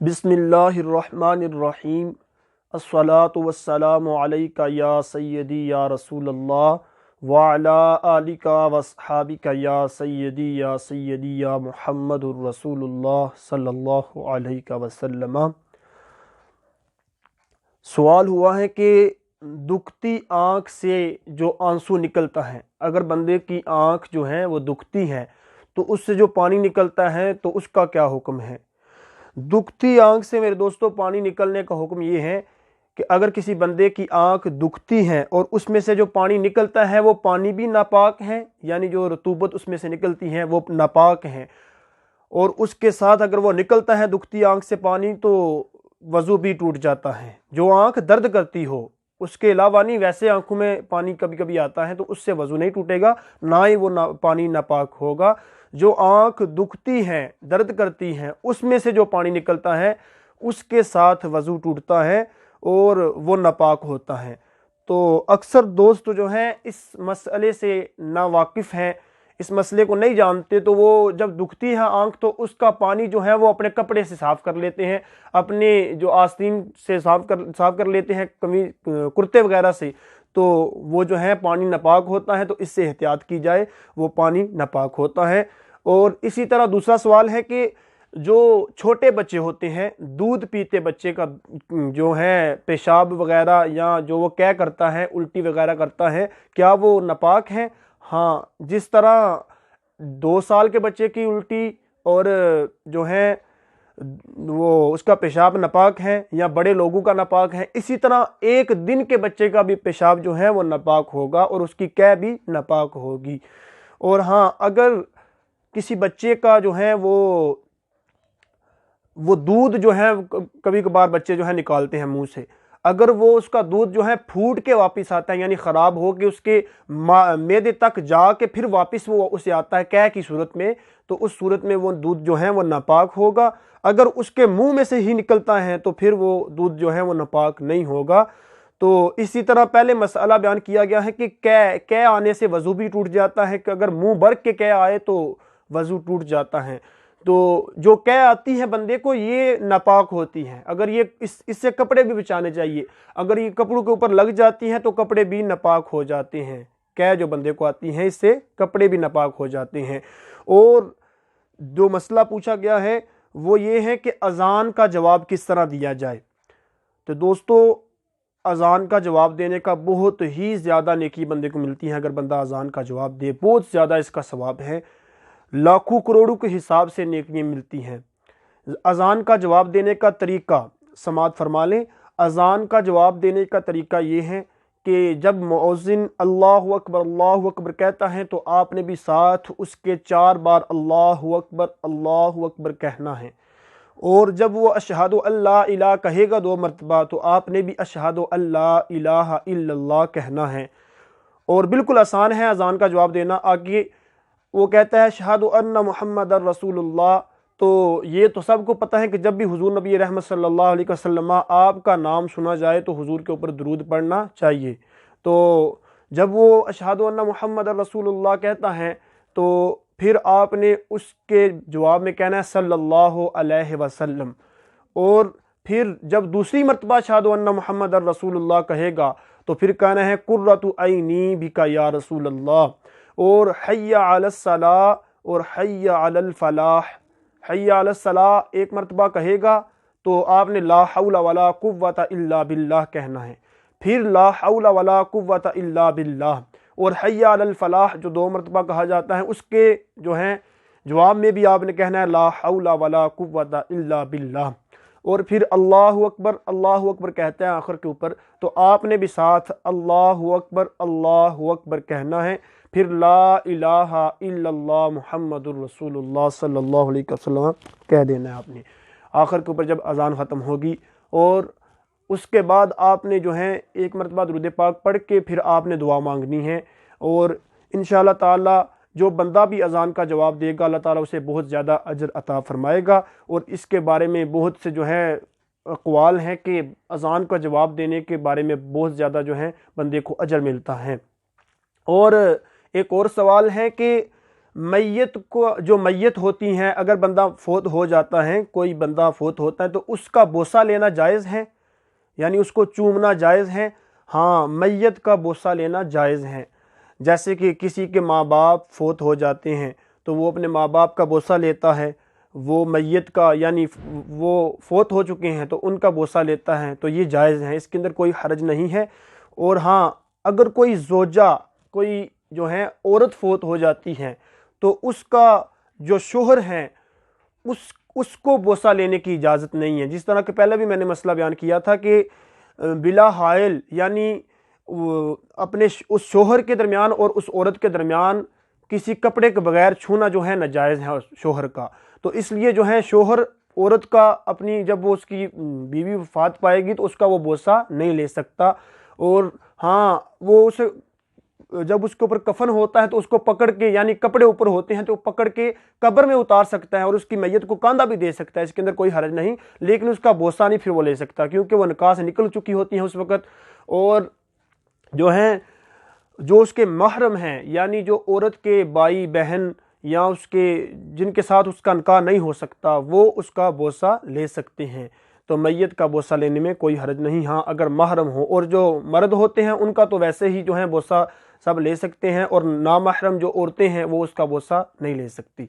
बिस्मिल्लाहिर्रहमानिर्रहीम। अस्सलातु वस्सलामु अलैका या सय्यदी या रसूलल्लाह व अला आलिका वस्हाबिका या सय्यदी या मुहम्मदुर रसूलुल्लाह सल्लल्लाहु अलैहि वसल्लम। सवाल हुआ है कि दुखती आँख से जो आंसू निकलता है, अगर बंदे की आँख जो है वो दुखती है तो उससे जो पानी निकलता है तो उसका क्या हुक्म है। दुखती आँख से मेरे दोस्तों पानी निकलने का हुक्म ये है कि अगर किसी बंदे की आँख दुखती है और उसमें से जो पानी निकलता है वो पानी भी नापाक है, यानी जो रतूबत उसमें से निकलती है वो नापाक है, और उसके साथ अगर वो निकलता है दुखती आँख से पानी तो वज़ू भी टूट जाता है। जो आँख दर्द करती हो उसके अलावा नहीं, वैसे आँखों में पानी कभी कभी आता है तो उससे वज़ू नहीं टूटेगा, ना ही वो पानी नापाक होगा। जो आँख दुखती है, दर्द करती है, उसमें से जो पानी निकलता है उसके साथ वज़ू टूटता है और वो नापाक होता है। तो अक्सर दोस्त जो हैं इस मसले से नावाकिफ़ हैं, इस मसले को नहीं जानते, तो वो जब दुखती है आँख तो उसका पानी जो है वो अपने कपड़े से साफ़ कर लेते हैं, अपने जो आस्तीन से साफ़ कर लेते हैं, कमीज कुर्ते वगैरह से, तो वो जो है पानी नापाक होता है। तो इससे एहतियात की जाए, वो पानी नापाक होता है। और इसी तरह दूसरा सवाल है कि जो छोटे बच्चे होते हैं, दूध पीते बच्चे का जो है पेशाब वगैरह या जो वो क्या करता है, उल्टी वगैरह करता है, क्या वो नापाक है? हाँ, जिस तरह 2 साल के बच्चे की उल्टी और जो है वो उसका पेशाब नापाक है या बड़े लोगों का नापाक है, इसी तरह 1 दिन के बच्चे का भी पेशाब जो है वो नापाक होगा और उसकी कै भी नापाक होगी। और हाँ, अगर किसी बच्चे का जो है वो दूध जो है कभी कभार बच्चे जो है निकालते हैं मुंह से, अगर वो उसका दूध जो है फूट के वापस आता है, यानी ख़राब हो के उसके मैदे तक जाके फिर वापस वो उसे आता है कै की सूरत में, तो उस सूरत में वो दूध जो है वो नापाक होगा। अगर उसके मुंह में से ही निकलता है तो फिर वो दूध जो है वो नापाक नहीं होगा। तो इसी तरह पहले मसला बयान किया गया है कि कै आने से वज़ू भी टूट जाता है, कि अगर मुंह भर के कै आए तो वज़ू टूट जाता है। तो जो कै आती है बंदे को ये नापाक होती है, अगर ये इससे कपड़े भी बचाने चाहिए, अगर ये कपड़ों के ऊपर लग जाती हैं तो कपड़े भी नापाक हो जाते हैं। कै जो बंदे को आती हैं इससे कपड़े भी नापाक हो जाते हैं। और जो मसला पूछा गया है वो ये है कि अजान का जवाब किस तरह दिया जाए। तो दोस्तों, अजान का जवाब देने का बहुत ही ज़्यादा नेकी बंदे को मिलती है। अगर बंदा अजान का जवाब दे, बहुत ज़्यादा इसका सवाब है, लाखों करोड़ों के हिसाब से नेकियां मिलती हैं। अजान का जवाब देने का तरीका समात फरमा लें। अजान का जवाब देने का तरीका ये है कि जब मुअज्जिन अल्लाहु अकबर कहता है तो आपने भी साथ उसके 4 बार अल्लाहु अकबर कहना है। और जब वो अशहदु अल्ला इलाहा कहेगा 2 मरतबा तो आपने भी अशहदु अल्ला इलाहा इल्लल्लाह कहना है। और बिल्कुल आसान है अजान का जवाब देना। आगे वो कहता है अशहदु अन्ना मुहम्मदर रसूलुल्लाह, तो ये तो सबको पता है कि जब भी हुजूर नबी रहमत सल्लल्लाहु अलैहि वसल्लम आपका नाम सुना जाए तो हुजूर के ऊपर दुरूद पढ़ना चाहिए। तो जब वो अशहदु अन्ना मुहम्मदर रसूलुल्लाह कहता है तो फिर आपने उसके जवाब में कहना है सल्लल्लाहु अलैहि वसल्लम। और फिर जब दूसरी मरतबा अशहदु अन्ना मुहम्मदर रसूलुल्लाह कहेगा तो फिर कहना है कुर्रतु ऐनी बिका या रसूलल्लाह। और हय्या अलस सलाह और हय्या अलल फलाह। हय्या अलस सलाह 1 मरतबा कहेगा तो आपने ला हौला वला कुव्वता इल्ला बिल्लाह कहना है, फिर ला हौला वला कुव्वता इल्ला बिल्लाह। और हय्या अलल फलाह जो 2 मरतबा कहा जाता है उसके जो है जवाब में भी आपने कहना है ला हौला वला कुव्वता इल्ला बिल्लाह। और फिर अल्लाहु अकबर कहते हैं आखिर के ऊपर, तो आपने भी साथ अल्लाहु अकबर कहना है। फिर ला इलाहा इल्लल्लाह मुहम्मदुर रसूलुल्लाह सल्लल्लाहु अलैहि वसल्लम कह देना है आपने आखिर के ऊपर जब अजान ख़त्म होगी। और उसके बाद आपने जो है 1 मरतबा दुरूद पाक पढ़ के फिर आपने दुआ मांगनी है। और इंशाअल्लाह ताला जो बंदा भी अजान का जवाब देगा अल्लाह ताला उसे बहुत ज़्यादा अजर अता फरमाएगा। और इसके बारे में बहुत से जो है अक़वाल हैं कि अजान का जवाब देने के बारे में बहुत ज़्यादा जो है बंदे को अजर मिलता है। और एक और सवाल है कि मैयत को, जो मैयत होती हैं, अगर बंदा फोत हो जाता है, कोई बंदा फोत होता है तो उसका बोसा लेना जायज़ है, यानी उसको चूमना जायज़ है। हाँ, मैयत का बोसा लेना जायज़ है। जैसे कि किसी के माँ बाप फोत हो जाते हैं तो वो अपने माँ बाप का बोसा लेता है, वो मैयत का, यानी वो फोत हो चुके हैं तो उनका बोसा लेता है, तो ये जायज़ है, इसके अंदर कोई हर्ज नहीं है। और हाँ, अगर कोई जोजा, कोई जो है औरत फोत हो जाती है तो उसका जो शोहर है उसको बोसा लेने की इजाज़त नहीं है। जिस तरह के पहले भी मैंने मसला बयान किया था कि बिला हाइल, यानी अपने उस शोहर के दरमियान और उस औरत के दरमियान किसी कपड़े के बगैर छूना जो है नाजायज़ है शोहर का। तो इसलिए जो है शोहर औरत का अपनी, जब वो उसकी बीवी वफात पाएगी तो उसका वो बोसा नहीं ले सकता। और हाँ, वो उसे जब उसके ऊपर कफन होता है तो उसको पकड़ के, यानी कपड़े ऊपर होते हैं तो पकड़ के कब्र में उतार सकता है और उसकी मैयत को कांधा भी दे सकता है, इसके अंदर कोई हर्ज नहीं। लेकिन उसका बोसा नहीं फिर वो ले सकता, क्योंकि वो निकाह से निकल चुकी होती है उस वक़्त। और जो है, जो उसके महरम हैं, यानी जो औरत के भाई बहन या उसके जिनके साथ उसका निकाह नहीं हो सकता, वो उसका बोसा ले सकते हैं। तो मैयत का बोसा लेने में कोई हर्ज नहीं। हाँ, अगर महरम हो, और जो मर्द होते हैं उनका तो वैसे ही जो है बोसा सब ले सकते हैं, और नामहरम जो औरतें हैं वो उसका बोसा नहीं ले सकती।